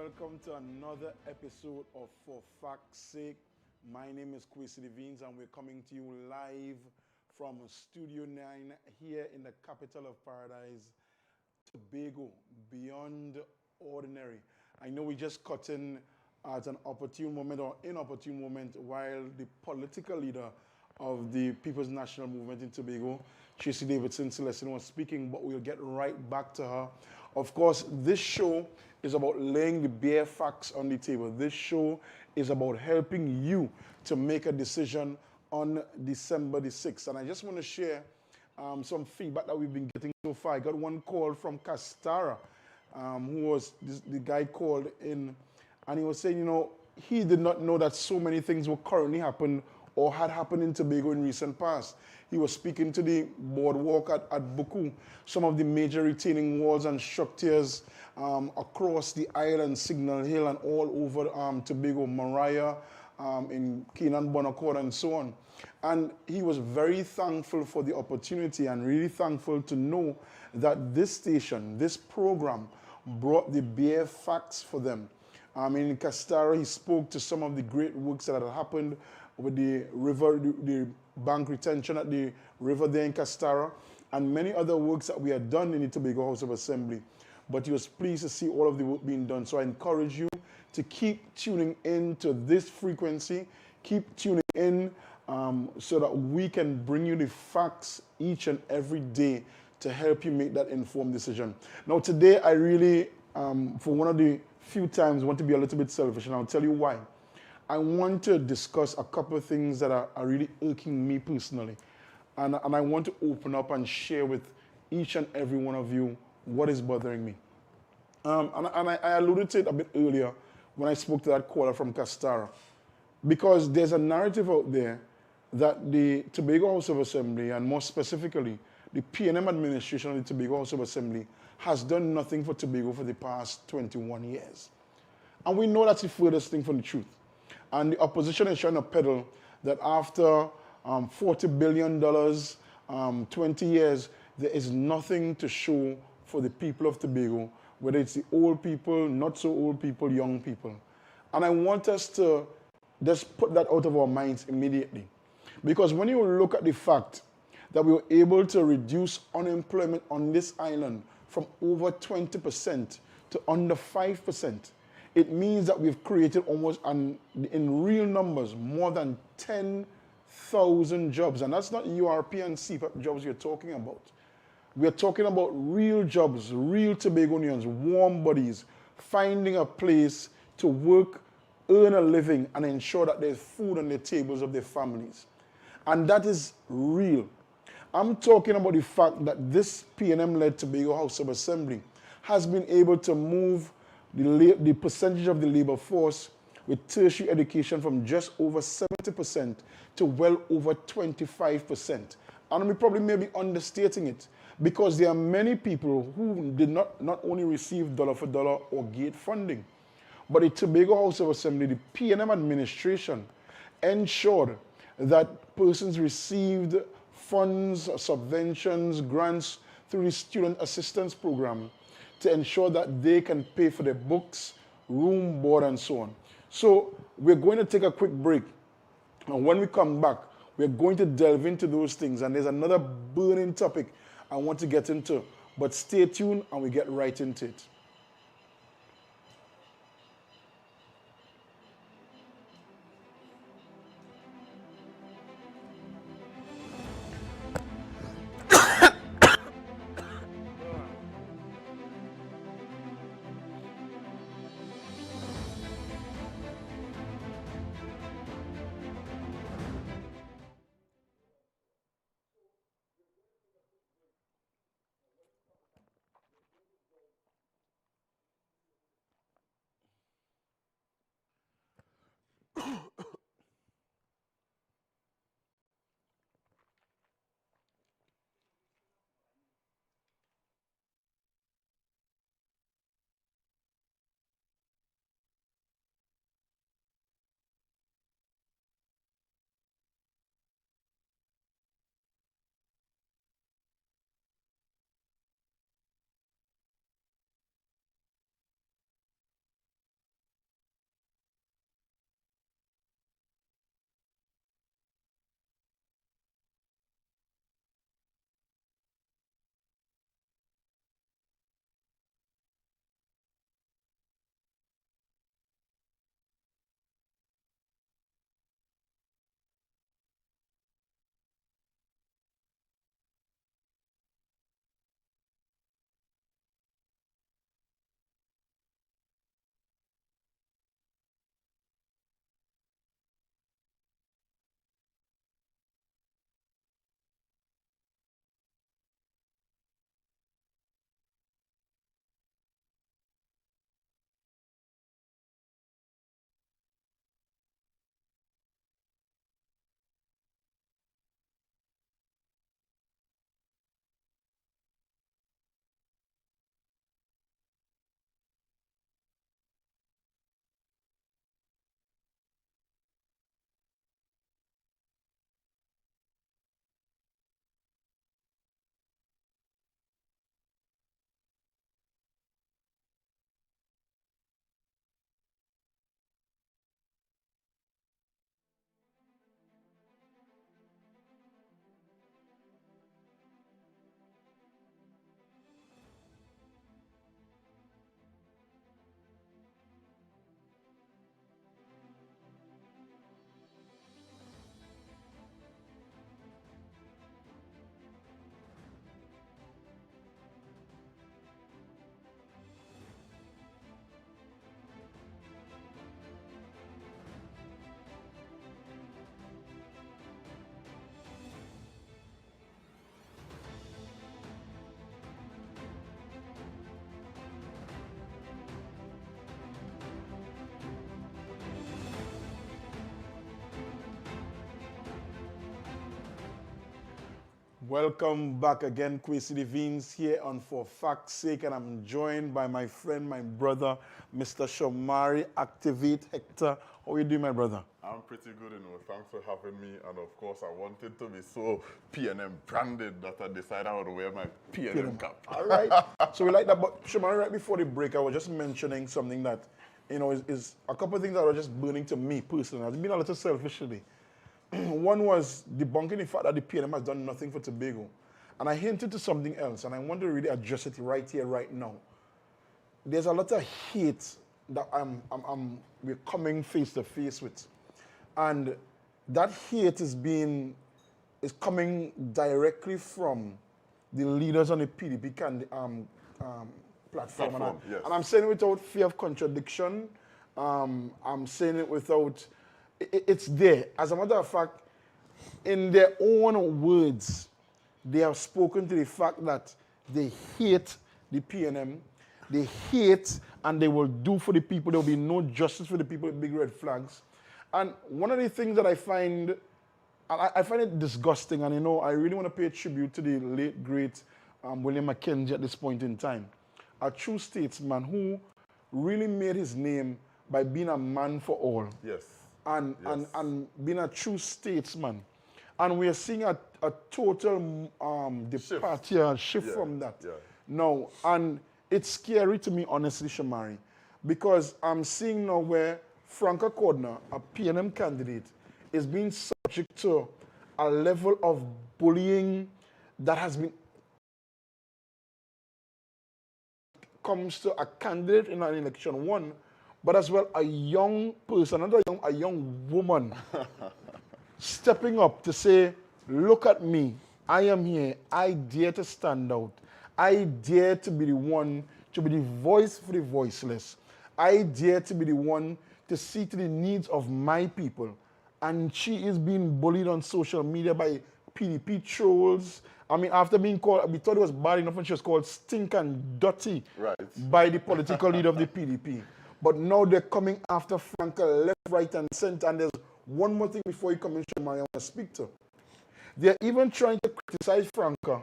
welcome to another episode of For Fact's Sake. My name is Kwesi Devines and we're coming to you live from Studio 9 here in the capital of paradise, Tobago, beyond ordinary. I know we just cut in at an opportune moment or inopportune moment while the political leader of the People's National Movement in Tobago, Tracy Davidson Celestin, was speaking, but we'll get right back to her. Of course, this show is about laying the bare facts on the table. This show is about helping you to make a decision on December the 6th. And I just want to share some feedback that we've been getting so far. I got one call from Castara, who was the guy called in, and he was saying, you know, he did not know that so many things were currently happening or had happened in Tobago in recent past. He was speaking to the boardwalk at Buku, some of the major retaining walls and structures across the island, Signal Hill and all over Tobago, Mariah, in Keenan Bonaccord and so on. And he was very thankful for the opportunity and really thankful to know that this station, this program, brought the bare facts for them. In Castara, he spoke to some of the great works that had happened with the river, the bank retention at the river there in Castara, and many other works that we had done in the Tobago House of Assembly. But he was pleased to see all of the work being done. So I encourage you to keep tuning in to this frequency, keep tuning in so that we can bring you the facts each and every day to help you make that informed decision. Now today I really, for one of the few times, want to be a little bit selfish, and I'll tell you why. I want to discuss a couple of things that are really irking me personally. And I want to open up and share with each and every one of you what is bothering me. I alluded to it a bit earlier when I spoke to that caller from Castara. Because there's a narrative out there that the Tobago House of Assembly, and more specifically, the P&M administration of the Tobago House of Assembly, has done nothing for Tobago for the past 21 years. And we know that's the furthest thing from the truth. And the opposition is trying to peddle that after $40 billion, 20 years, there is nothing to show for the people of Tobago, whether it's the old people, not so old people, young people. And I want us to just put that out of our minds immediately. Because when you look at the fact that we were able to reduce unemployment on this island from over 20% to under 5%, it means that we've created almost, in real numbers, more than 10,000 jobs. And that's not URP and CPAP jobs you're talking about. We're talking about real jobs, real Tobagonians, warm bodies, finding a place to work, earn a living, and ensure that there's food on the tables of their families. And that is real. I'm talking about the fact that this P&M-led Tobago House of Assembly has been able to move the percentage of the labor force with tertiary education from just over 70% to well over 25%. And we probably may be understating it because there are many people who did not only receive dollar for dollar or gate funding, but the Tobago House of Assembly, the P&M administration, ensured that persons received funds, subventions, grants through the Student Assistance Program to ensure that they can pay for their books, room, board, and so on. So we're going to take a quick break. And when we come back, we're going to delve into those things. And there's another burning topic I want to get into. But stay tuned and we get right into it. Welcome back again, Kwesi Devines here on For Fact's Sake, and I'm joined by my friend, my brother, Mr. Shamari Activate Hector. How are you doing, my brother? I'm pretty good, Thanks for having me. And of course, I wanted to be so P&M branded that I decided I would wear my P&M cap. All right. So we like that. But Shamari, right before the break, I was just mentioning something that, is a couple of things that are just burning to me personally. I've been a little selfish today. One was debunking the fact that the PNM has done nothing for Tobago. And I hinted to something else, and I want to really address it right here, right now. There's a lot of hate that we're coming face to face with. And that hate is coming directly from the leaders on the PDP platform. Yes. And I'm saying it without fear of contradiction. I'm saying it without... It's there. As a matter of fact, in their own words, they have spoken to the fact that they hate the PNM, they hate and they will do for the people. There will be no justice for the people with big red flags. And one of the things that I find it disgusting, and I really want to pay tribute to the late, great William Mackenzie at this point in time, a true statesman who really made his name by being a man for all. Yes. And being a true statesman. And we are seeing a total departure, shift from that. Yeah. Now, and it's scary to me, honestly, Shamari, because I'm seeing now where Franca Cordner, a PNM candidate, is being subject to a level of bullying that has been comes to a candidate in an election, one, but as well a young person, a young woman stepping up to say, look at me, I am here, I dare to stand out. I dare to be the one to be the voice for the voiceless. I dare to be the one to see to the needs of my people. And she is being bullied on social media by PDP trolls. I mean, after being called, we thought it was bad enough when she was called stink and dirty by the political leader of the PDP. But now they're coming after Franca left, right, and center. And there's one more thing before you come in, Shamari, I want to speak to. They're even trying to criticize Franca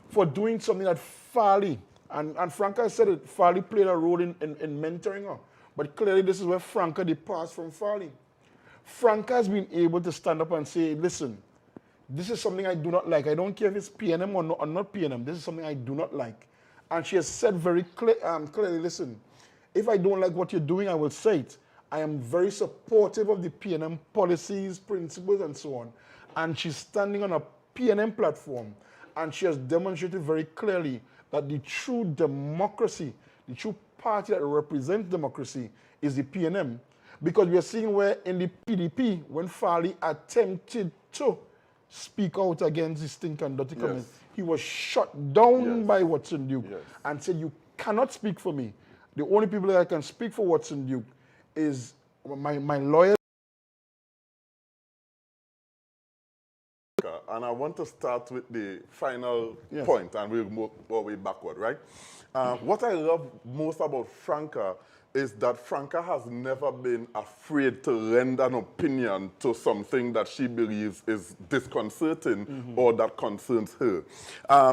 for doing something that Farley, and Franca said it, Farley played a role in mentoring her. But clearly this is where Franca departs from Farley. Franca has been able to stand up and say, listen, this is something I do not like. I don't care if it's PNM or not PNM. This is something I do not like. And she has said very clearly, listen, if I don't like what you're doing, I will say it. I am very supportive of the PNM policies, principles, and so on. And she's standing on a PNM platform. And she has demonstrated very clearly that the true democracy, the true party that represents democracy is the PNM. Because we are seeing where in the PDP, when Farley attempted to speak out against this stink and dirty comments, he was shut down by Watson Duke and said, you cannot speak for me. The only people that can speak for Watson Duke is my lawyer. And I want to start with the final point, and we'll move our way backward, right? What I love most about Franca is that Franca has never been afraid to lend an opinion to something that she believes is disconcerting or that concerns her.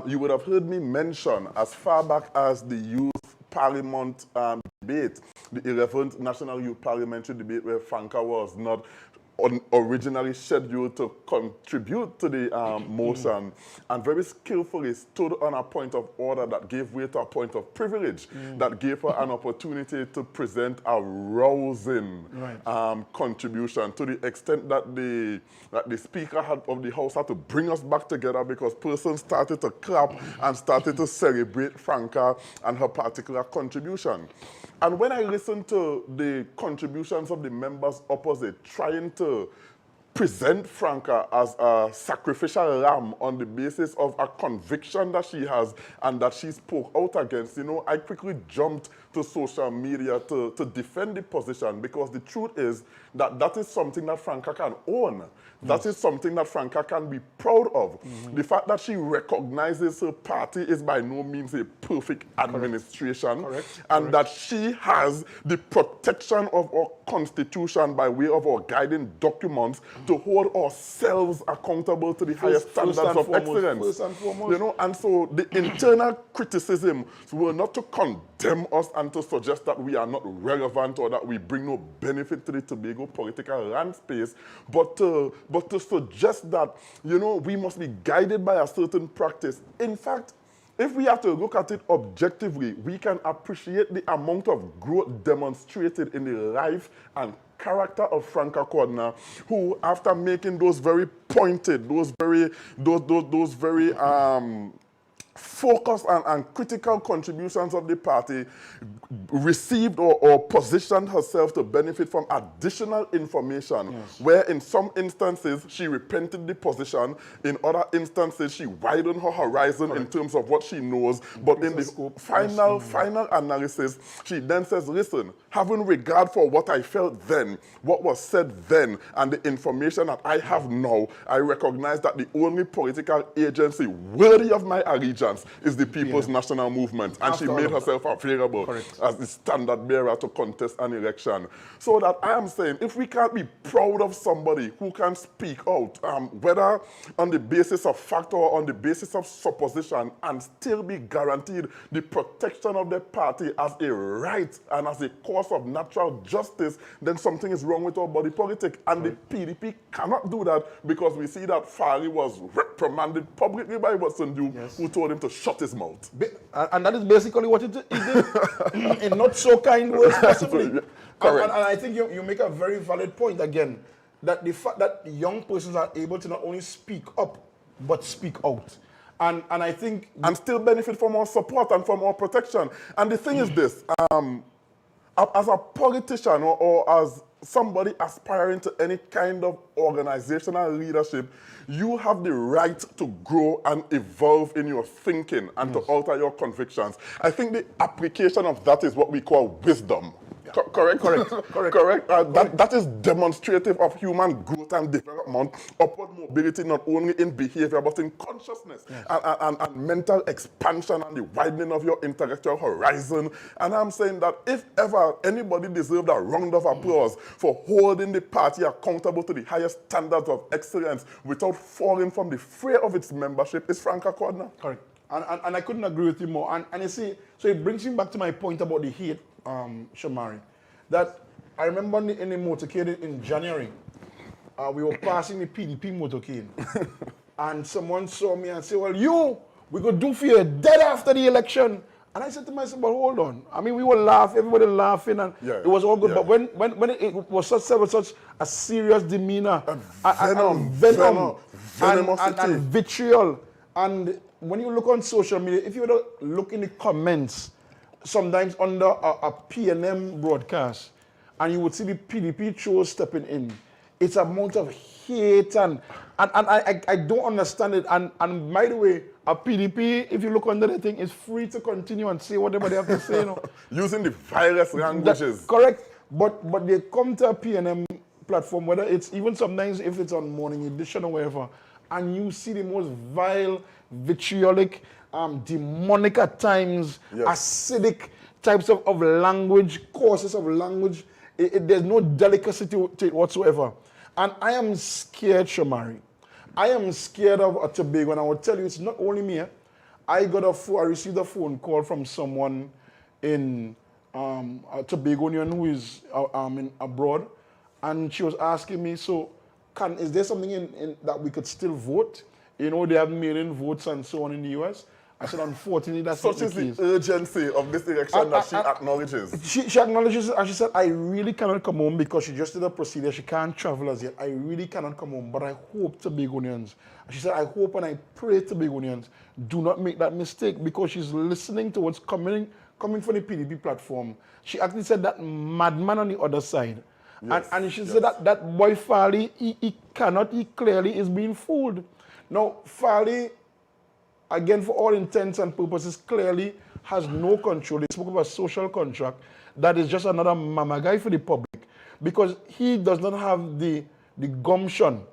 You would have heard me mention as far back as the Youth Parliament debate, the 11th National Youth Parliamentary debate where Franca was not originally scheduled to contribute to the motion and very skillfully stood on a point of order that gave way to a point of privilege that gave her an opportunity to present a rousing contribution to the extent that the Speaker of the House had to bring us back together because persons started to clap and started to celebrate Franca and her particular contribution. And when I listened to the contributions of the members opposite trying to present Franca as a sacrificial lamb on the basis of a conviction that she has and that she spoke out against, I quickly jumped to social media to defend the position because the truth is that that is something that Franca can own. That is something that Franca can be proud of. The fact that she recognizes her party is by no means a perfect administration. And that she has the protection of our constitution by way of our guiding documents to hold ourselves accountable to the highest standards of excellence. First and foremost. You know, and so the internal criticism were not to condemn us and to suggest that we are not relevant or that we bring no benefit to the Tobago political land space, but to suggest that, you know, we must be guided by a certain practice. In fact, if we have to look at it objectively, we can appreciate the amount of growth demonstrated in the life and character of Franca Cordner, who, after making those very pointed, those very focused and critical contributions of the party, received or positioned herself to benefit from additional information, where in some instances she repented the position, in other instances she widened her horizon in terms of what she knows, but in the final analysis, she then says, listen, having regard for what I felt then, what was said then, and the information that I have now, I recognize that the only political agency worthy of my allegiance is the People's National Movement. And she made herself available as the standard bearer to contest an election. So that I am saying, if we can't be proud of somebody who can speak out, whether on the basis of fact or on the basis of supposition, and still be guaranteed the protection of the party as a right and as a course of natural justice, then something is wrong with our body politic. And the PDP cannot do that, because we see that Farley was reprimanded publicly by Watson Duke, who told him to shut his mouth. And that is basically what it did, in not so kind words possibly. Correct. And I think you make a very valid point again, that the fact that young persons are able to not only speak up, but speak out. And I think... And still benefit from our support and from our protection. And the thing is this, as a politician or as somebody aspiring to any kind of organizational leadership, you have the right to grow and evolve in your thinking and to alter your convictions. I think the application of that is what we call wisdom. Correct? Correct. That is demonstrative of human growth and development, upward mobility, not only in behavior, but in consciousness and mental expansion and the widening of your intellectual horizon. And I'm saying that if ever anybody deserved a round of applause for holding the party accountable to the highest standards of excellence without falling from the fray of its membership, it's Franca Cordner. Correct. And I couldn't agree with you more. And you see, so it brings me back to my point about the hate, Shamari, that I remember in the motorcade in January, we were passing the PDP motorcade, and someone saw me and said, well, we could do for you dead after the election. And I said to myself, but hold on. I mean, we were laughing, everybody laughing, and it was all good. But when it was such a serious demeanor, venom, and vitriol, and when you look on social media, if you were to look in the comments, sometimes under a PNM broadcast, and you would see the PDP show stepping in, it's a amount of hate, and I don't understand it. And by the way, a PDP, if you look under the thing, is free to continue and say whatever they have to say. You know? Using the vilest languages. Correct. But they come to a PNM platform, whether it's even sometimes if it's on Morning Edition or wherever, and you see the most vile, vitriolic, demonic at times, acidic types of language, courses of language. There's no delicacy to it whatsoever. And I am scared, Shamari. I am scared of Tobago, and I will tell you, it's not only me. I received a phone call from someone in a Tobagonian who is abroad, and she was asking me, so is there something in that we could still vote? You know, they have mail-in votes and so on in the US. I said, unfortunately, that's not the case. Such is the urgency of this election that she acknowledges. She acknowledges it, and she said, I really cannot come home because she just did a procedure. She can't travel as yet. I really cannot come home, but I hope Tobagonians. She said, I hope and I pray Tobagonians do not make that mistake, because she's listening to what's coming from the PDP platform. She actually said that madman on the other side. Yes, and she said that boy Farley, he clearly is being fooled. Now, Farley, again, for all intents and purposes, clearly has no control. They spoke about a social contract that is just another mama guy for the public, because he does not have the gumption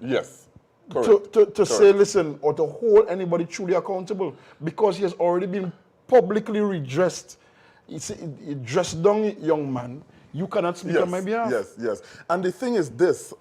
to say, listen, or to hold anybody truly accountable, because he has already been publicly redressed. He's a dressed down young man. You cannot speak on my behalf. Yes. And the thing is this,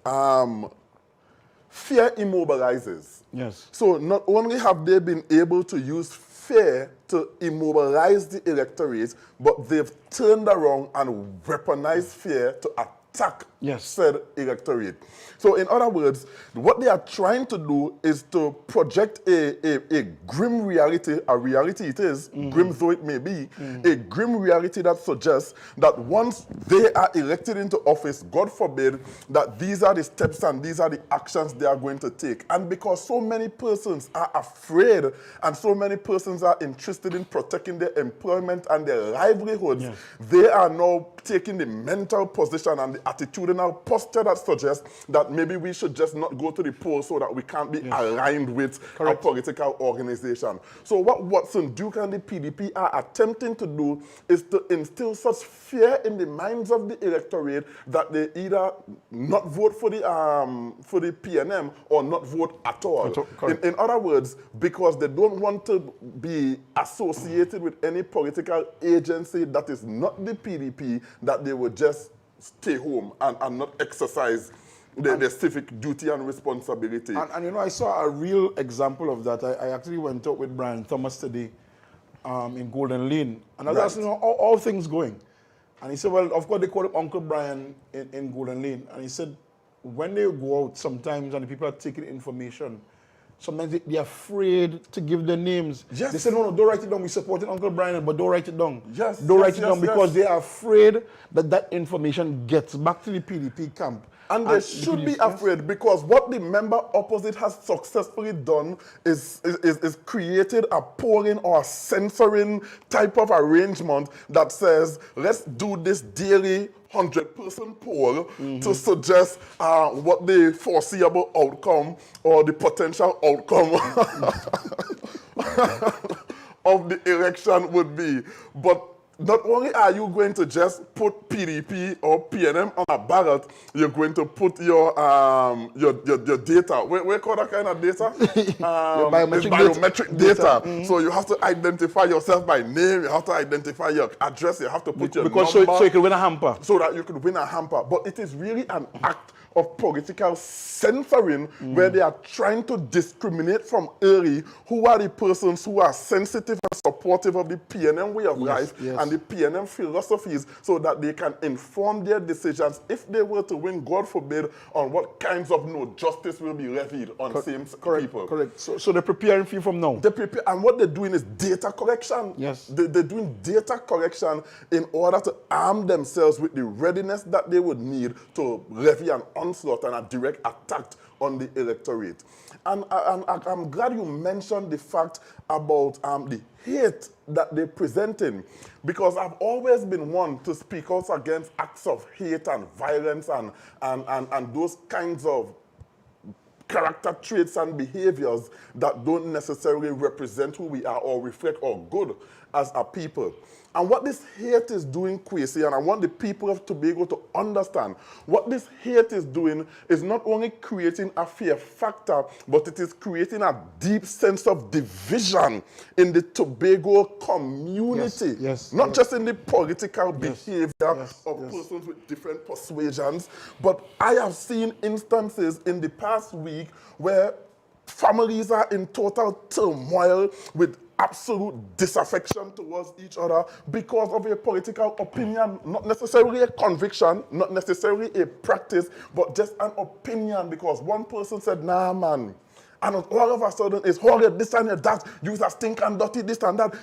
fear immobilizes. Yes. So not only have they been able to use fear to immobilize the electorate, but they've turned around and weaponized fear to attack said electorate. So in other words, what they are trying to do is to project a grim reality, a reality it is, grim though it may be, a grim reality that suggests that once they are elected into office, God forbid, that these are the steps and these are the actions they are going to take. And because so many persons are afraid and so many persons are interested in protecting their employment and their livelihoods, they are now taking the mental position and the attitudinal posture that suggests that maybe we should just not go to the polls so that we can't be aligned with a political organization. So what Watson Duke and the PDP are attempting to do is to instill such fear in the minds of the electorate that they either not vote for the PNM or not vote at all. In other words, because they don't want to be associated with any political agency that is not the PDP, that they would just stay home and not exercise their civic duty and responsibility. And you know, I saw a real example of that. I actually went out with Brian Thomas today in Golden Lane. And I was asking him how all things going. And he said, well, of course, they call him Uncle Brian in Golden Lane. And he said, when they go out sometimes and the people are taking information, sometimes they're afraid to give their names. They say, no, don't write it down. We supported Uncle Brian, but don't write it down. Don't write it down because they are afraid that that information gets back to the PDP camp. And they should be afraid because what the member opposite has successfully done is created a polling or a censoring type of arrangement that says, let's do this daily 100-person poll to suggest what the foreseeable outcome or the potential outcome of the election would be. But not only are you going to just put PDP or PNM on a ballot, you're going to put your data. Where call that kind of data? Biometric data. So you have to identify yourself by name. You have to identify your address. You have to put your number. So you can win a hamper. So that you could win a hamper. But it is really an act of political censoring where they are trying to discriminate from early who are the persons who are sensitive and supportive of the PNM way of life and the PNM philosophies so that they can inform their decisions if they were to win, God forbid, on what kinds of justice will be levied on same people. Correct. So they're preparing for you from now. They prepare, and what they're doing is data collection. They're doing data collection in order to arm themselves with the readiness that they would need to levy an onslaught and a direct attack on the electorate. And I'm glad you mentioned the fact about the hate that they're presenting, because I've always been one to speak out against acts of hate and violence and those kinds of character traits and behaviors that don't necessarily represent who we are or reflect our good as a people. And what this hate is doing, Kwesi, and I want the people of Tobago to understand, what this hate is doing is not only creating a fear factor, but it is creating a deep sense of division in the Tobago community. Not just in the political behavior of persons with different persuasions, but I have seen instances in the past week where families are in total turmoil with absolute disaffection towards each other because of a political opinion, not necessarily a conviction, not necessarily a practice, but just an opinion because one person said, nah, man. And all of a sudden, it's horrid, this and that, you are stink and dirty, this and that,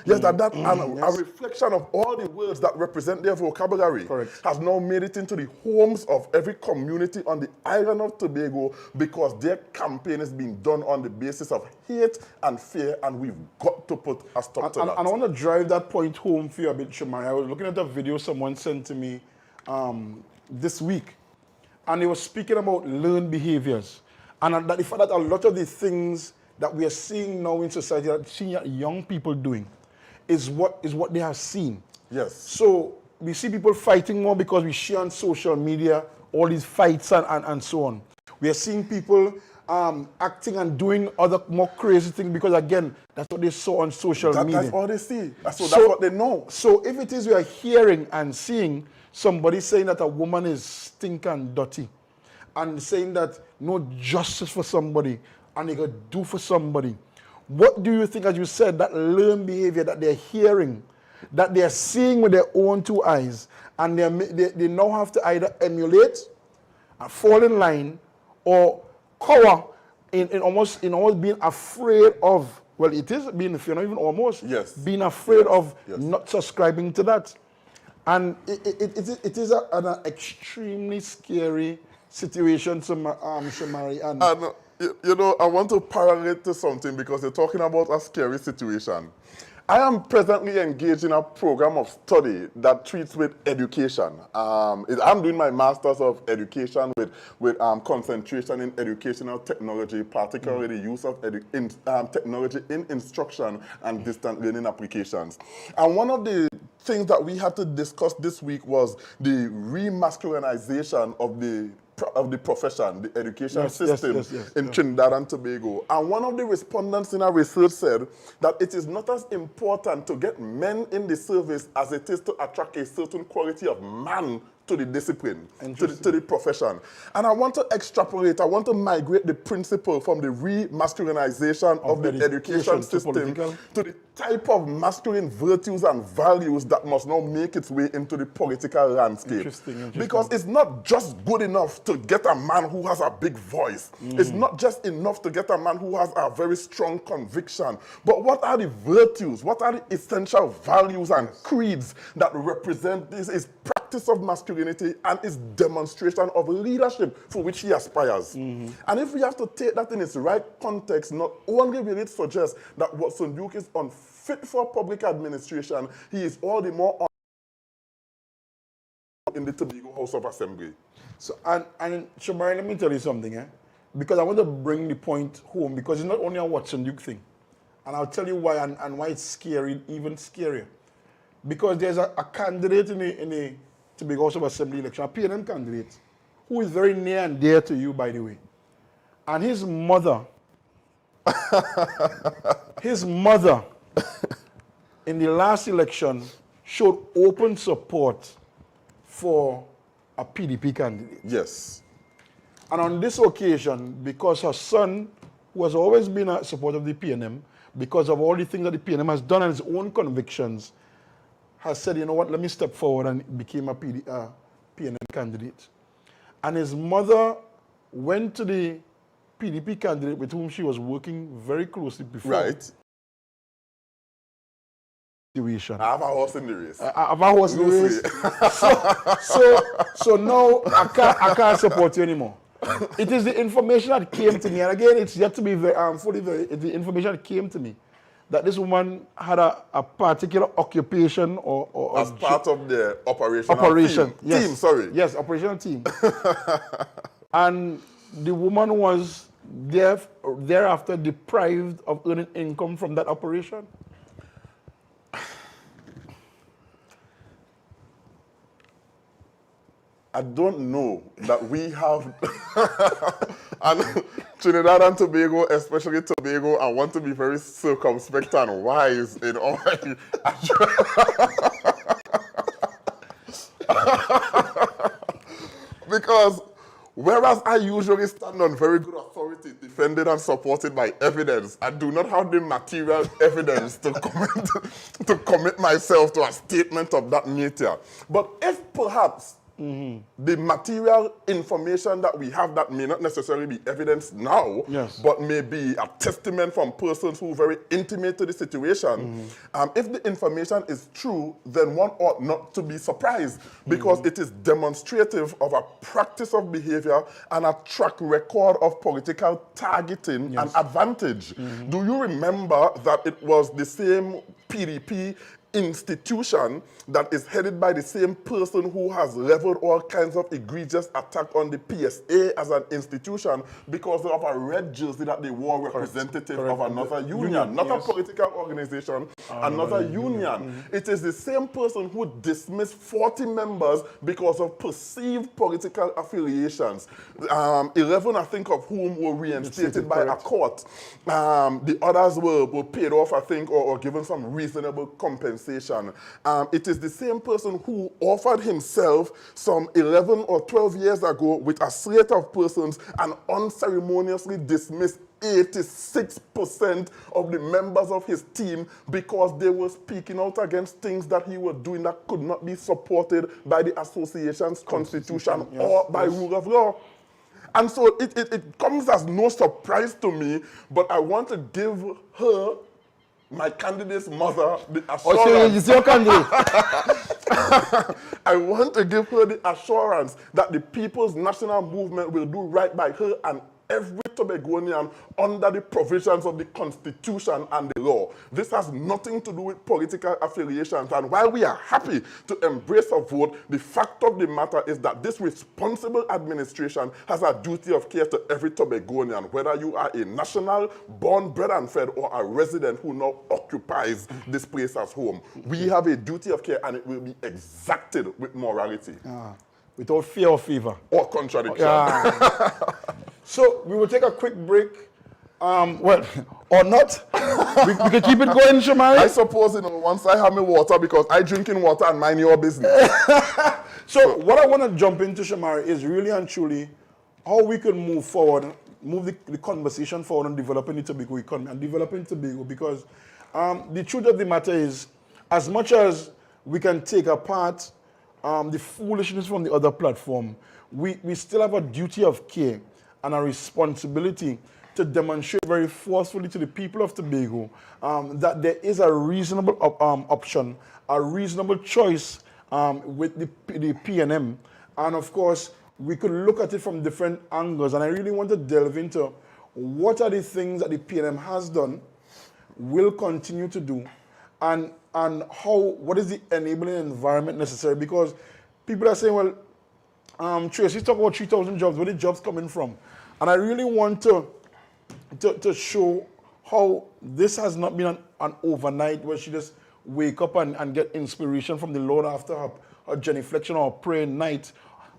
and a reflection of all the words that represent their vocabulary has now made it into the homes of every community on the island of Tobago because their campaign is being done on the basis of hate and fear, and we've got to put a stop to that. And I want to drive that point home for you a bit, Shamari. I was looking at a video someone sent to me this week, and they were speaking about learned behaviors. And that the fact that a lot of the things that we are seeing now in society, that seeing young people doing, is what they have seen. So we see people fighting more because we share on social media all these fights and so on. We are seeing people acting and doing other more crazy things because, again, that's what they saw on social media. That's all they see. So that's what they know. So if it is we are hearing and seeing somebody saying that a woman is stink and dirty, and saying that no justice for somebody and they could do for somebody. What do you think, as you said, that learned behavior that they're hearing, that they're seeing with their own two eyes, and they now have to either emulate, fall in line, or cower in almost being afraid of, well, it is being, if you're not even almost, being afraid of not subscribing to that. And it is an extremely scary situation, Shamari. And you know, I want to parallel to something because you're talking about a scary situation. I am presently engaged in a program of study that treats with education. I'm doing my Master's of Education with concentration in educational technology, particularly the use of technology in instruction and distant learning applications. And one of the things that we had to discuss this week was the remasculinization of the profession, the education system in Trinidad and Tobago. And one of the respondents in our research said that it is not as important to get men in the service as it is to attract a certain quality of man to the discipline, to the profession. And I want to extrapolate, I want to migrate the principle from the remasculinization of the education system to the type of masculine virtues and values that must now make its way into the political landscape. Because it's not just good enough to get a man who has a big voice. It's not just enough to get a man who has a very strong conviction. But what are the virtues? What are the essential values and creeds that represent this practice of masculinity and its demonstration of leadership for which he aspires? And if we have to take that in its right context, not only will it suggest that Watson Duke is unfit for public administration, he is all the more in the Tobago House of Assembly. So, and Shamari, let me tell you something, because I want to bring the point home, because it's not only a Watson Duke thing. And I'll tell you why, and why it's scary, even scarier. Because there's a candidate in the Tobago House of Assembly election, a PNM candidate, who is very near and dear to you, by the way. And his mother, in the last election, showed open support for a PDP candidate. Yes. And on this occasion, because her son, who has always been a supporter of the PNM, because of all the things that the PNM has done and his own convictions, has said, you know what, let me step forward, and became a PNM candidate. And his mother went to the PDP candidate with whom she was working very closely before. Right. Situation. I have a horse in the race. I have a horse in the race. So now I can't support you anymore. It is the information that came to me, and again, it's yet to be the information that came to me, that this woman had a particular occupation or as part of the operational team. Yes, operational team. And the woman was thereafter deprived of earning income from that operation. I don't know that we have, and Trinidad and Tobago, especially Tobago, I want to be very circumspect and wise in all because whereas I usually stand on very good authority, defended and supported by evidence, I do not have the material evidence to commit myself to a statement of that nature. But if perhaps the material information that we have that may not necessarily be evidence now, but may be a testament from persons who are very intimate to the situation. If the information is true, then one ought not to be surprised, because it is demonstrative of a practice of behavior and a track record of political targeting and advantage. Do you remember that it was the same PDP institution that is headed by the same person who has leveled all kinds of egregious attack on the PSA as an institution because of a red jersey that they wore representative of another union, not a political organization, another union. It is the same person who dismissed 40 members because of perceived political affiliations, 11 I think of whom were reinstated by a court. The others were paid off, I think, or given some reasonable compensation. sensation. It is the same person who offered himself some 11 or 12 years ago with a slate of persons and unceremoniously dismissed 86% of the members of his team because they were speaking out against things that he was doing that could not be supported by the association's constitution or by rule of law. And so it comes as no surprise to me, but I want to give her, my candidate's mother, the assurance. Oh, so it's your candidate. I want to give her the assurance that the People's National Movement will do right by her and every Tobagonian under the provisions of the Constitution and the law. This has nothing to do with political affiliations. And while we are happy to embrace a vote, the fact of the matter is that this responsible administration has a duty of care to every Tobagonian, whether you are a national, born, bred and fed, or a resident who now occupies this place as home. We have a duty of care and it will be exacted with morality. Without fear or favor. Or contradiction. So we will take a quick break. Well, or not. we can keep it going, Shamari. I suppose, once I have my water, because I drink in water and mind your business. So what I want to jump into, Shamari, is really and truly how we can move forward, move the conversation forward on developing the Tobago economy and developing Tobago, because the truth of the matter is, as much as we can take apart the foolishness from the other platform, we still have a duty of care and a responsibility to demonstrate very forcefully to the people of Tobago that there is a reasonable option, a reasonable choice with the PNM. And of course, we could look at it from different angles. And I really want to delve into what are the things that the PNM has done, will continue to do, and what is the enabling environment necessary? Because people are saying, well, Tracy talk about 3,000 jobs, where the jobs coming from? And I really want to show how this has not been an overnight where she just wake up and get inspiration from the Lord after her genuflection or prayer night.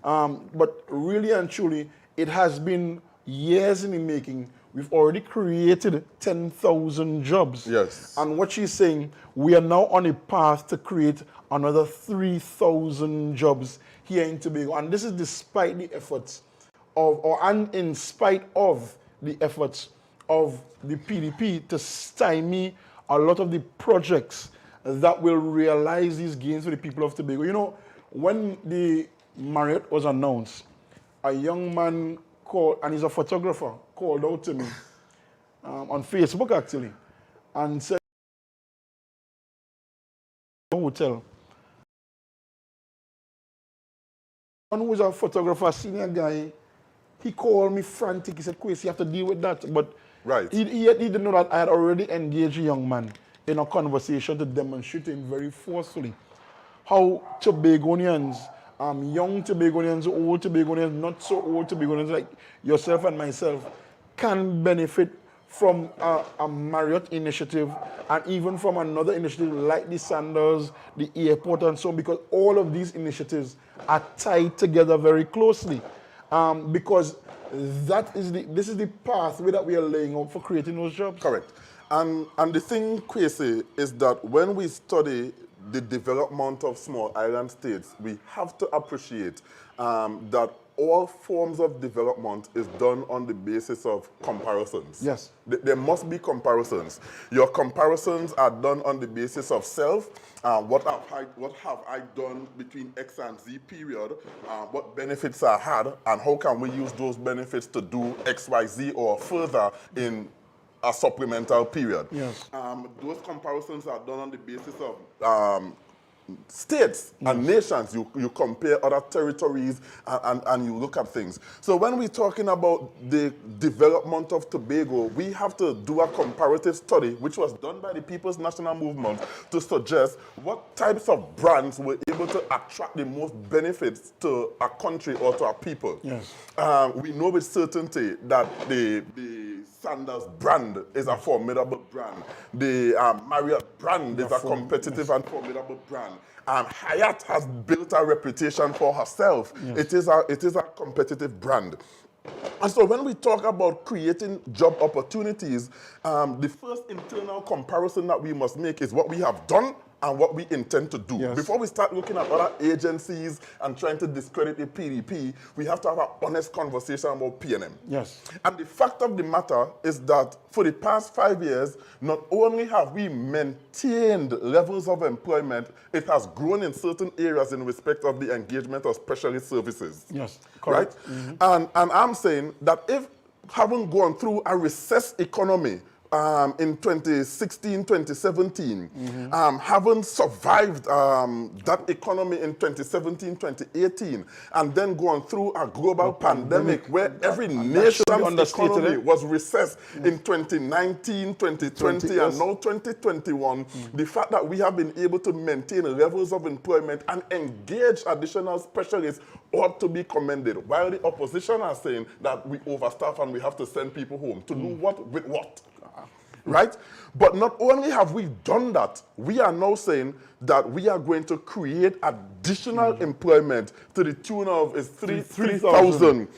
But really and truly, it has been years in the making. We've already created 10,000 jobs. Yes. And what she's saying, we are now on a path to create another 3,000 jobs here in Tobago. And this is despite the efforts and in spite of the efforts of the PDP to stymie a lot of the projects that will realize these gains for the people of Tobago. When the Marriott was announced, a young man called, and he's a photographer, called out to me on Facebook actually, and said, hotel. One who was a photographer, senior guy, he called me frantic. He said, Chris, you have to deal with that. But right. he didn't know that I had already engaged a young man in a conversation to demonstrate him very forcefully how Tobagonians, young Tobagonians, old Tobagonians, not so old Tobagonians like yourself and myself, can benefit from a Marriott initiative and even from another initiative like the Sanders, the airport and so on, because all of these initiatives are tied together very closely. Because this is the pathway that we are laying out for creating those jobs. Correct. And the thing, Kwesi, is that when we study the development of small island states, we have to appreciate that all forms of development is done on the basis of comparisons. Yes. There must be comparisons. Your comparisons are done on the basis of self. What have I done between X and Z period? What benefits I had, and how can we use those benefits to do X, Y, Z or further in a supplemental period? Yes. Those comparisons are done on the basis of states and nations. You compare other territories and you look at things. So when we're talking about the development of Tobago, we have to do a comparative study, which was done by the People's National Movement, to suggest what types of brands were able to attract the most benefits to a country or to a people. Yes. We know with certainty that the Sanders brand is a formidable brand. The Marriott brand is a competitive and formidable brand. Hyatt has built a reputation for herself. Yes. It is a competitive brand. And so when we talk about creating job opportunities, the first internal comparison that we must make is what we have done and what we intend to do. Yes. Before we start looking at other agencies and trying to discredit the PDP, we have to have an honest conversation about PNM. Yes. And the fact of the matter is that for the past 5 years, not only have we maintained levels of employment, it has grown in certain areas in respect of the engagement of specialist services. Yes, correct. Right? And I'm saying that if having gone through a recessed economy in 2016, 2017, having survived that economy in 2017, 2018, and then gone through a global pandemic where every nation's economy was recessed in 2019, 2020, and now 2021, the fact that we have been able to maintain levels of employment and engage additional specialists ought to be commended, while the opposition are saying that we overstaff and we have to send people home. To do what with what? Right? But not only have we done that, we are now saying that we are going to create additional employment to the tune of 3,000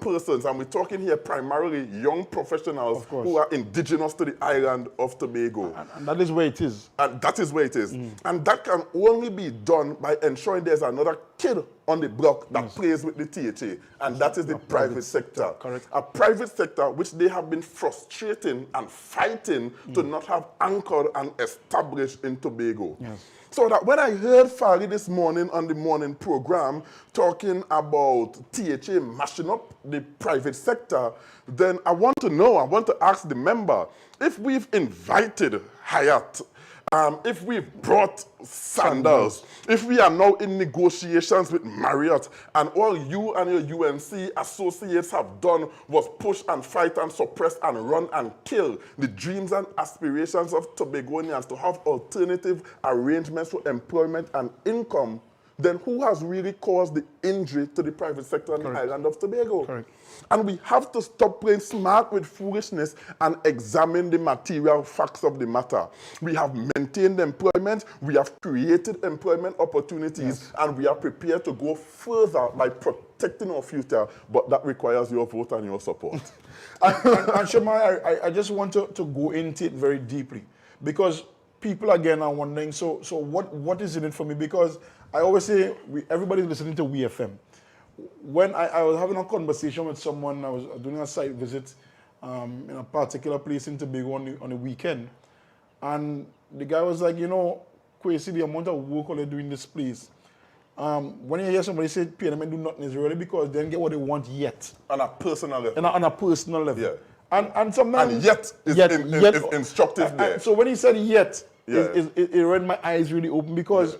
persons. And we're talking here primarily young professionals who are indigenous to the island of Tobago. And that is where it is. And that is where it is. And that can only be done by ensuring there's another kid on the block that plays with the THA, and that is the private sector. Correct. A private sector which they have been frustrating and fighting to not have anchored and established in Tobago. Yes. So that when I heard Fari this morning on the morning program talking about THA mashing up the private sector, then I want to ask the member, if we've invited Hyatt, if we've brought Sandals, if we are now in negotiations with Marriott, and all you and your UNC associates have done was push and fight and suppress and run and kill the dreams and aspirations of Tobagonians to have alternative arrangements for employment and income, then who has really caused the injury to the private sector on the island of Tobago? Correct. And we have to stop playing smart with foolishness and examine the material facts of the matter. We have maintained employment, we have created employment opportunities, and we are prepared to go further by protecting our future, but that requires your vote and your support. and Shema, I just want to go into it very deeply, because people again are wondering, so what is in it for me? Because I always say everybody's listening to WeFM. When I was having a conversation with someone, I was doing a site visit in a particular place in Tobago on the weekend, and the guy was like, Kwesi, the amount of work they're doing in this place. When you hear somebody say PNM do nothing, is really because they don't get what they want yet. On a personal level. On a personal level. Yeah. And sometimes... And yet is instructive there. So when he said yet, it read my eyes really open, because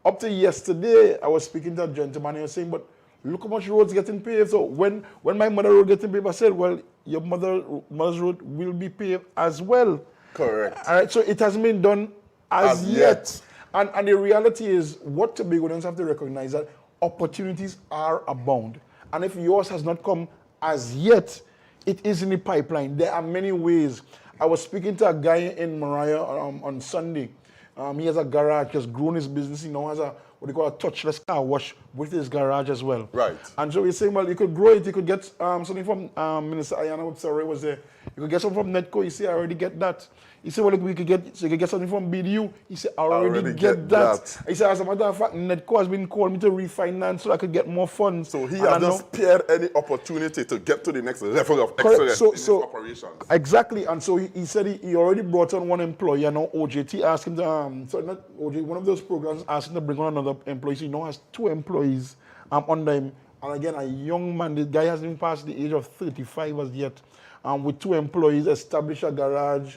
up to yesterday, I was speaking to a gentleman and he was saying, but look how much roads getting paved. So when my mother road getting paved, I said, well, your mother's road will be paved as well. Correct. All right, so it hasn't been done as yet. And the reality is, what Tobagonians have to recognize, that opportunities are abound. And if yours has not come as yet, it is in the pipeline. There are many ways. I was speaking to a guy in Mariah on Sunday. He has a garage, just grown his business. He now has what they call a touchless car wash with his garage as well. Right. And so he's saying, well, you could grow it. You could get something from Minister Ayana Wapsare was there. You could get something from Netco. He said, I already get that. He said, well, you could get something from BDU. He said, I already get that. He said, as a matter of fact, Netco has been calling me to refinance so I could get more funds. So he has just spared any opportunity to get to the next level of excellence in his operations. Exactly. And so he said he already brought on one employee. And now OJT asked him to, not OJT, one of those programs asked him to bring on another employee. So he now has 2 employees under him. And again, a young man, the guy hasn't even passed the age of 35 as yet. With 2 employees, establish a garage,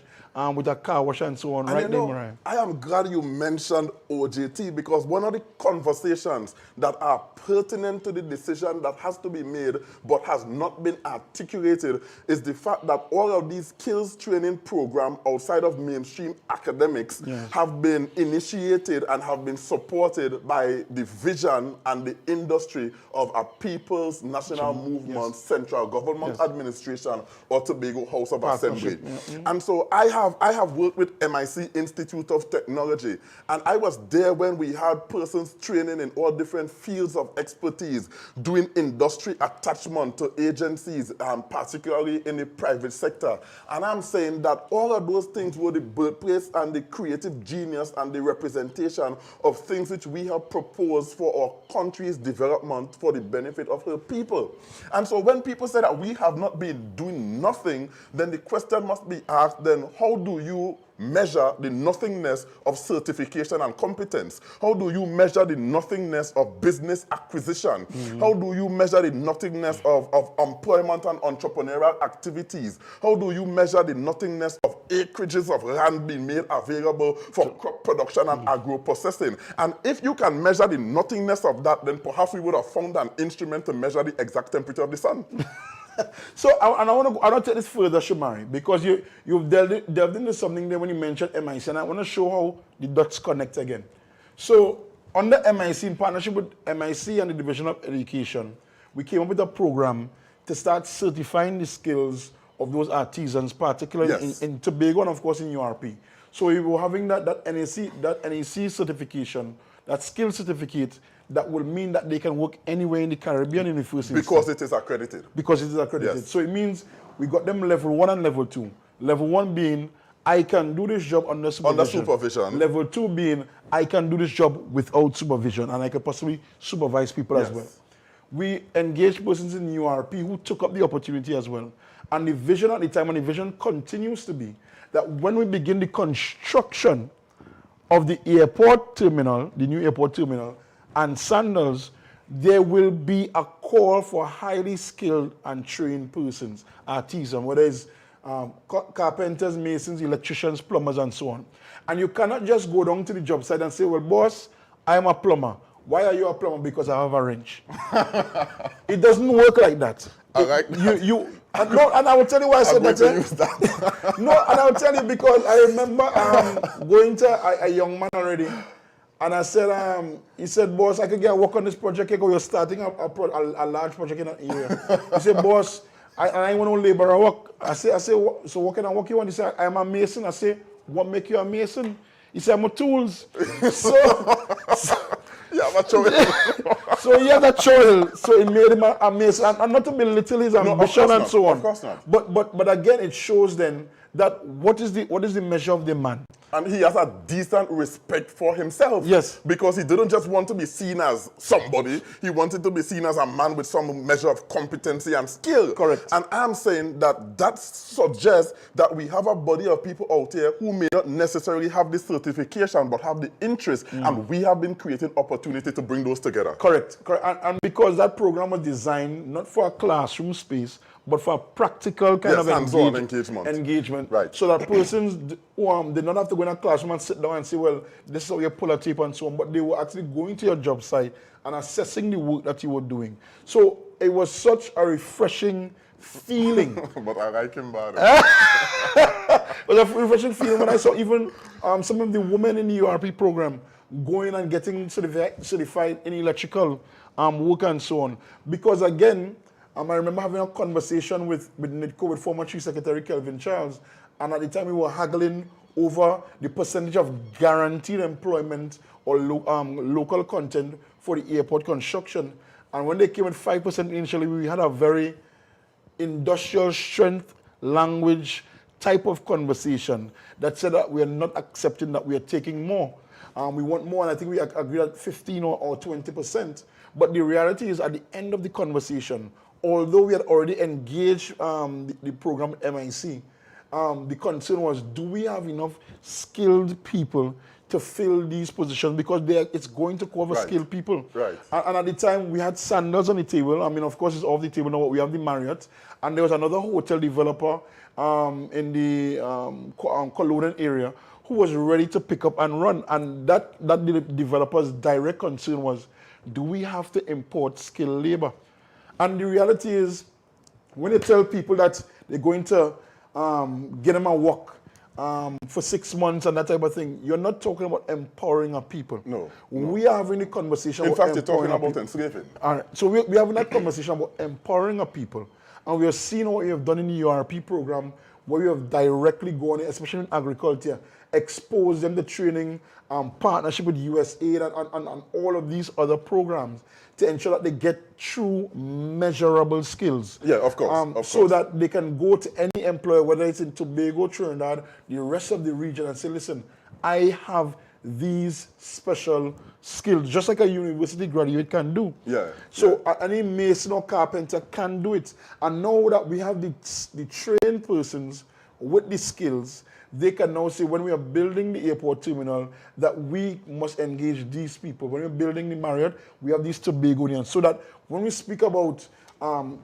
with a car wash and so on. And I am glad you mentioned OJT, because one of the conversations that are pertinent to the decision that has to be made but has not been articulated is the fact that all of these skills training programs outside of mainstream academics have been initiated and have been supported by the vision and the industry of a People's National Movement, central government administration, or Tobago House of Assembly. And so I have worked with MIC Institute of Technology, and I was there when we had persons training in all different fields of expertise, doing industry attachment to agencies, particularly in the private sector. And I'm saying that all of those things were the birthplace and the creative genius and the representation of things which we have proposed for our country's development for the benefit of her people. And so when people say that we have not been doing nothing, then the question must be asked, then how do you measure the nothingness of certification and competence? How do you measure the nothingness of business acquisition? How do you measure the nothingness of employment and entrepreneurial activities? How do you measure the nothingness of acreages of land being made available for crop production and agro-processing? And if you can measure the nothingness of that, then perhaps we would have found an instrument to measure the exact temperature of the sun. So, I want to take this further, Shamari, because you've delved into something there when you mentioned MIC, and I want to show how the dots connect again. So, under MIC, in partnership with MIC and the Division of Education, we came up with a program to start certifying the skills of those artisans, particularly in Tobago and, of course, in URP. So, we were having that NEC certification, that skill certificate, that will mean that they can work anywhere in the Caribbean in the first instance. Because it is accredited. Because it is accredited. Yes. So it means we got them level 1 and level 2. Level 1 being, I can do this job under supervision. Under supervision. Level 2 being, I can do this job without supervision, and I can possibly supervise people as well. We engaged persons in URP who took up the opportunity as well. And the vision at the time, and the vision continues to be, that when we begin the construction of the airport terminal, the new airport terminal, and Sandals, there will be a call for highly skilled and trained persons, artisans, whether it's carpenters, masons, electricians, plumbers, and so on. And you cannot just go down to the job site and say, well, boss, I'm a plumber. Why are you a plumber? Because I have a wrench. It doesn't work like that. All right. No, and I will tell you why I said that. No, and I will tell you because I remember going to a young man already. And I said, he said, boss, I could get work on this project. You're starting a large project in that area. He said, boss, I want to labor work. I say, so what kind of work you want? He said, I'm a mason. I say, what make you a mason? He said, I'm a tools. Yeah, I'm a choil. So he had a choil. So it made him a mason. And not to belittle his ambition and so on. Of course not. But again, it shows then that what is the measure of the man? And he has a decent respect for himself. Yes. Because he didn't just want to be seen as somebody. He wanted to be seen as a man with some measure of competency and skill. Correct. And I'm saying that suggests that we have a body of people out here who may not necessarily have the certification, but have the interest. And we have been creating opportunity to bring those together. Correct. And because that program was designed not for a classroom space, but for a practical kind of engagement. Right. So that persons did not have to go in a classroom and sit down and say, well, this is how you pull a tape and so on, but they were actually going to your job site and assessing the work that you were doing. So it was such a refreshing feeling. But I like him better. It was a refreshing feeling when I saw even some of the women in the URP program going and getting certified in electrical work and so on. Because again, I remember having a conversation with NIDCO, with former Chief Secretary Kelvin Charles, and at the time we were haggling over the percentage of guaranteed employment or local content for the airport construction. And when they came at 5% initially, we had a very industrial strength language type of conversation that said that we are not accepting that we are taking more. We want more, and I think we agreed at 15 or 20%. But the reality is, at the end of the conversation, although we had already engaged the program at MIC, the concern was, do we have enough skilled people to fill these positions? Because it's going to cover skilled people. Right. And at the time, we had Sandals on the table. I mean, of course, it's off the table now, but we have the Marriott. And there was another hotel developer in the Colonial area who was ready to pick up and run. And that the developer's direct concern was, do we have to import skilled labor? And the reality is, when you tell people that they're going to get them a work for 6 months and that type of thing, you're not talking about empowering our people. No. We are having a conversation In about fact, you're talking about enslaving. All right. So we're having that conversation about empowering our people. And we have seen what you have done in the URP program, where you have directly gone, especially in agriculture, exposed them to training, partnership with USAID and all of these other programs to ensure that they get true measurable skills. Yeah, of course. So that they can go to any employer, whether it's in Tobago, Trinidad, the rest of the region, and say, listen, I have these special skills, just like a university graduate can do. Yeah. So any mason or carpenter can do it. And now that we have the trained persons with the skills, they can now say, when we are building the airport terminal, that we must engage these people. When we're building the Marriott, we have these Tobagonians. So that when we speak about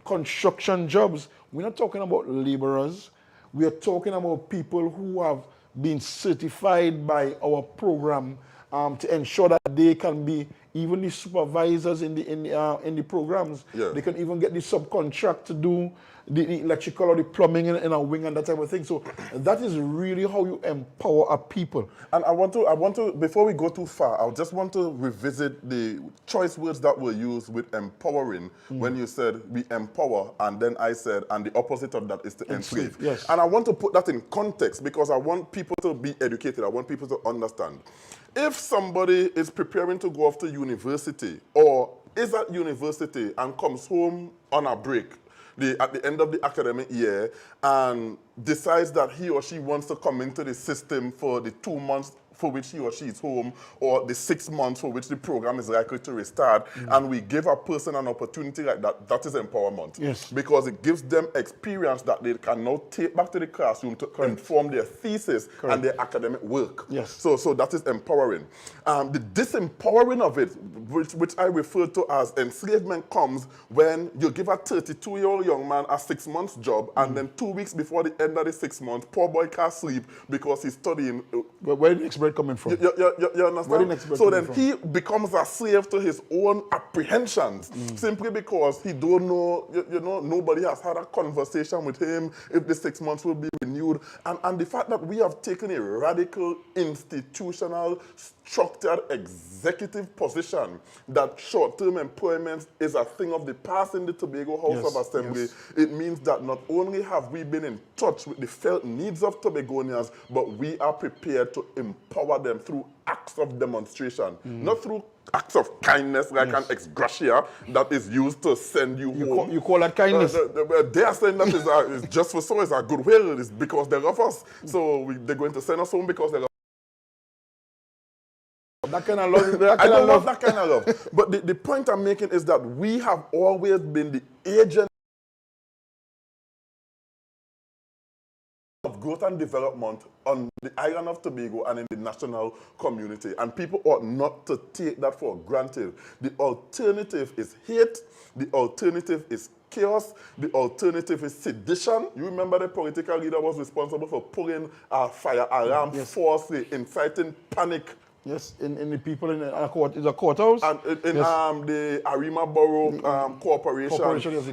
construction jobs, we're not talking about laborers. We are talking about people who have been certified by our program to ensure that they can be even the supervisors in the programs. Yeah. They can even get the subcontract to do the electrical or the plumbing in a wing and that type of thing. So that is really how you empower a people. And I want to, before we go too far, I just want to revisit the choice words that were used with empowering when you said we empower, and then I said, and the opposite of that is to enslave. Yes. And I want to put that in context because I want people to be educated. I want people to understand. If somebody is preparing to go off to university or is at university and comes home on a break, at the end of the academic year, and decides that he or she wants to come into the system for the 2 months for which he or she is home, or the 6 months for which the program is likely to restart, and we give a person an opportunity like that, that is empowerment. Yes. Because it gives them experience that they can now take back to the classroom to inform their thesis and their academic work. Yes. So that is empowering. The disempowering of it, which I refer to as enslavement, comes when you give a 32-year-old young man a 6 months job, and then 2 weeks before the end of the 6 months, poor boy can't sleep because he's studying. Where did the next bread coming from? You understand? Where did the next bread So coming then from? he becomes a slave to his own apprehensions, simply because he don't know, nobody has had a conversation with him if the 6 months will be renewed. And the fact that we have taken a radical institutional structured executive position that short-term employment is a thing of the past in the Tobago House of Assembly, it means that not only have we been in touch with the felt needs of Tobagonians, but we are prepared to empower them through acts of demonstration, not through acts of kindness like an ex gratia that is used to send you home. You call that kindness? They are saying that is just for so, it's a goodwill, it's because they love us. So they're going to send us home because they love us. That kind of love. I don't love that kind of love. But the point I'm making is that we have always been the agent of growth and development on the island of Tobago and in the national community. And people ought not to take that for granted. The alternative is hate. The alternative is chaos. The alternative is sedition. You remember the political leader was responsible for pulling a fire alarm falsely, inciting panic. Yes, in the people in a courthouse. And in the Arima Borough Corporation.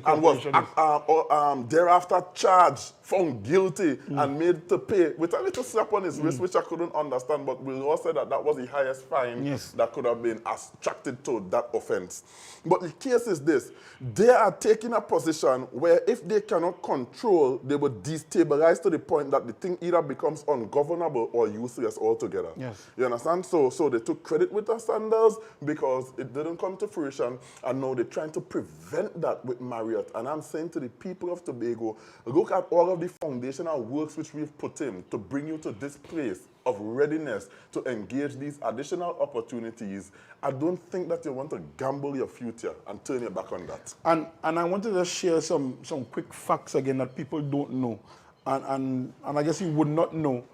And was thereafter charged, found guilty, and made to pay with a little slap on his wrist, which I couldn't understand, but we all said that that was the highest fine that could have been attracted to that offense. But the case is this: they are taking a position where if they cannot control, they will destabilize to the point that the thing either becomes ungovernable or useless altogether. Yes. You understand? So they took credit with the Sanders because it didn't come to fruition, and now they're trying to prevent that with Marriott. And I'm saying to the people of Tobago, look at all of the foundational works which we've put in to bring you to this place of readiness to engage these additional opportunities. I don't think that you want to gamble your future and turn your back on that. And I wanted to share some quick facts again that people don't know. And I guess you would not know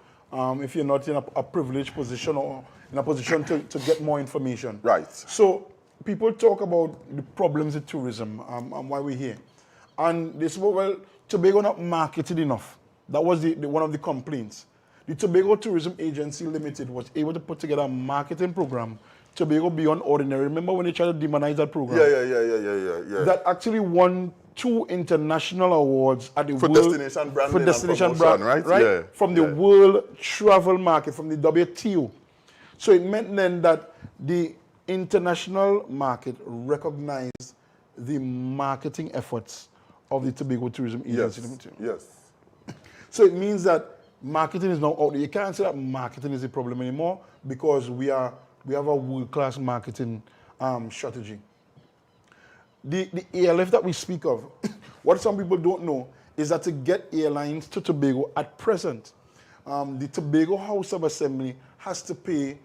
if you're not in a privileged position or in a position to get more information. Right. So people talk about the problems with tourism and why we're here. And they say, well, Tobago not marketed enough. That was one of the complaints. The Tobago Tourism Agency Limited was able to put together a marketing program, Tobago Beyond Ordinary. Remember when they tried to demonize that program? Yeah. That actually won 2 international awards at the World Destination Branding for Destination Brand, right? Yeah. From the World Travel Market, from the WTO. So it meant then that the international market recognized the marketing efforts of the Tobago Tourism Agency Limited. Yes. So it means that marketing is now out there. You can't say that marketing is a problem anymore because we have a world-class marketing strategy. The ALF that we speak of, what some people don't know is that to get airlines to Tobago at present, the Tobago House of Assembly has to pay,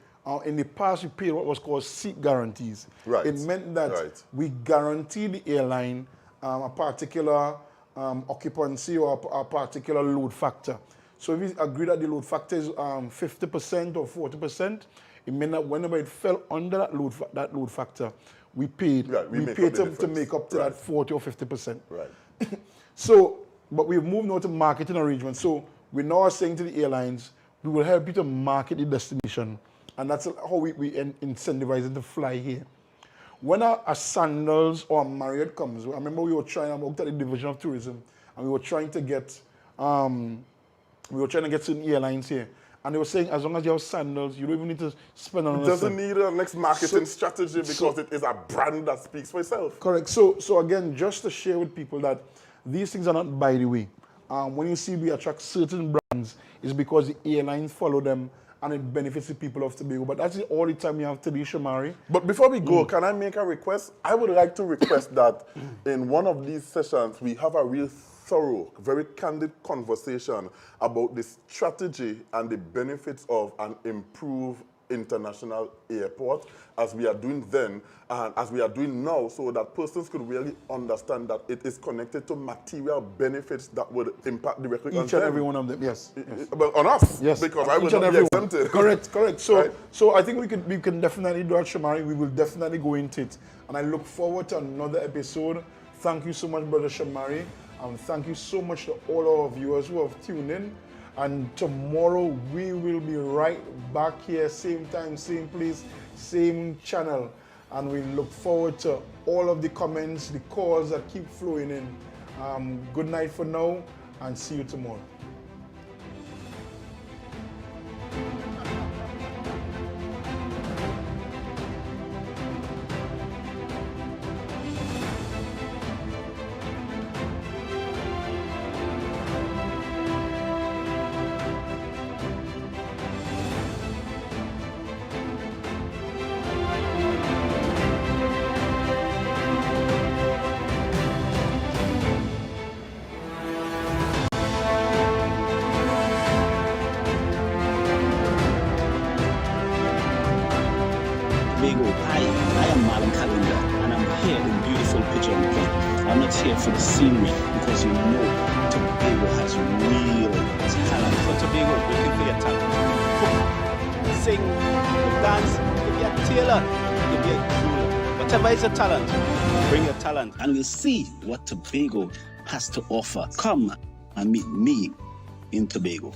in the past we paid what was called seat guarantees. Right. It meant that we guarantee the airline a particular occupancy or a particular load factor. So if we agree that the load factor is 50% or 40%, it meant that whenever it fell under that load factor, we paid to make up to that 40 or 50%. Right. So, but we've moved now to marketing arrangements. So we now are saying to the airlines, we will help you to market the destination. And that's how we incentivize them to fly here. When a Sandals or a Marriott comes, I remember we worked at the Division of Tourism, and we were trying to get certain airlines here. And they were saying, as long as you have Sandals, you don't even need to spend on it. It doesn't need a next marketing strategy because it is a brand that speaks for itself. Correct. So again, just to share with people that these things are not by the way. When you see we attract certain brands, it's because the airlines follow them and it benefits the people of Tobago. But that's all the time you have today, Shamari. But before we go, can I make a request? I would like to request that in one of these sessions, we have a real thorough, very candid conversation about the strategy and the benefits of an improved international airport as we are doing then and as we are doing now, so that persons could really understand that it is connected to material benefits that would impact directly on them. Each and every one of them, yes. But on us, yes, because I would not be exempted. Correct. So I think we can definitely do that, Shamari. We will definitely go into it. And I look forward to another episode. Thank you so much, Brother Shamari. And thank you so much to all our viewers who have tuned in. And tomorrow we will be right back here, same time, same place, same channel. And we look forward to all of the comments, the calls that keep flowing in. Good night for now, and see you tomorrow. For the scenery, because you know Tobago has real talent. For Tobago, looking for your talent. Cook, sing, dance, you can be a tailor, you can be a jeweler. Whatever is your talent, bring your talent and we'll see what Tobago has to offer. Come and meet me in Tobago.